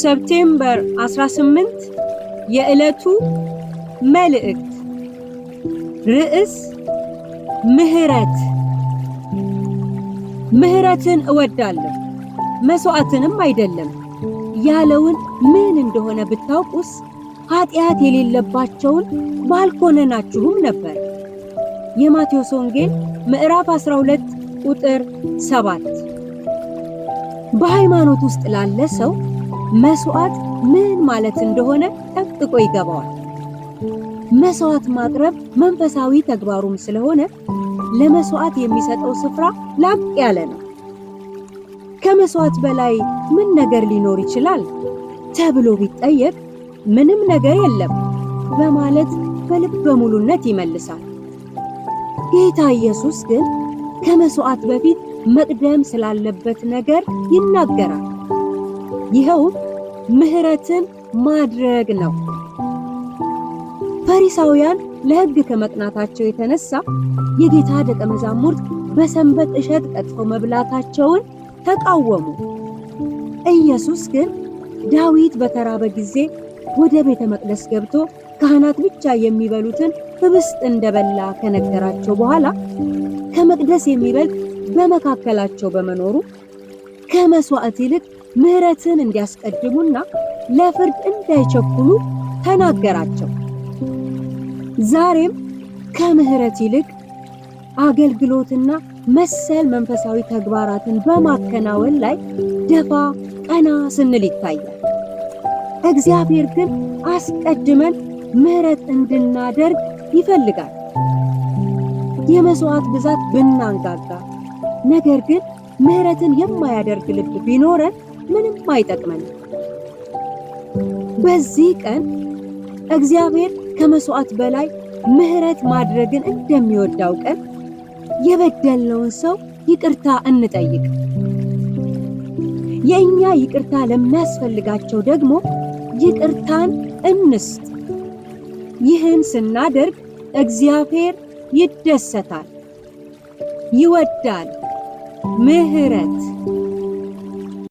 ሰፕቴምበር 18 የዕለቱ መልእክት ርዕስ ምህረት። ምህረትን እወዳለሁ መስዋዕትንም አይደለም ያለውን ምን እንደሆነ ብታውቁስ ኃጢአት የሌለባቸውን ባልኮነናችሁም ነበር። የማቴዎስ ወንጌል ምዕራፍ 12 ቁጥር 7። በሃይማኖት ውስጥ ላለ ሰው መስዋዕት ምን ማለት እንደሆነ ጠንቅቆ ይገባዋል። መስዋዕት ማቅረብ መንፈሳዊ ተግባሩም ስለሆነ ለመስዋዕት የሚሰጠው ስፍራ ላቅ ያለ ነው። ከመስዋዕት በላይ ምን ነገር ሊኖር ይችላል ተብሎ ቢጠየቅ ምንም ነገር የለም በማለት በልበ ሙሉነት ይመልሳል። ጌታ ኢየሱስ ግን ከመስዋዕት በፊት መቅደም ስላለበት ነገር ይናገራል። ይኸውም ምህረትን ማድረግ ነው። ፈሪሳውያን ለሕግ ከመቅናታቸው የተነሳ የጌታ ደቀ መዛሙርት በሰንበት እሸት ቀጥፈው መብላታቸውን ተቃወሙ። ኢየሱስ ግን ዳዊት በተራበ ጊዜ ወደ ቤተ መቅደስ ገብቶ ካህናት ብቻ የሚበሉትን ህብስት እንደበላ ከነገራቸው በኋላ ከመቅደስ የሚበልጥ በመካከላቸው በመኖሩ ከመስዋዕት ይልቅ ምህረትን እንዲያስቀድሙና ለፍርድ እንዳይቸኩሉ ተናገራቸው። ዛሬም ከምህረት ይልቅ አገልግሎትና መሰል መንፈሳዊ ተግባራትን በማከናወን ላይ ደፋ ቀና ስንል ይታያል። እግዚአብሔር ግን አስቀድመን ምህረት እንድናደርግ ይፈልጋል። የመስዋዕት ብዛት ብናንጋጋ ነገር ግን ምህረትን የማያደርግ ልብ ቢኖረን ምንም አይጠቅመንም። በዚህ ቀን እግዚአብሔር ከመስዋዕት በላይ ምህረት ማድረግን እንደሚወድ አውቀን የበደልነውን ሰው ይቅርታ እንጠይቅ። የእኛ ይቅርታ ለሚያስፈልጋቸው ደግሞ ይቅርታን እንስጥ። ይህን ስናደርግ እግዚአብሔር ይደሰታል፣ ይወዳል። ምህረት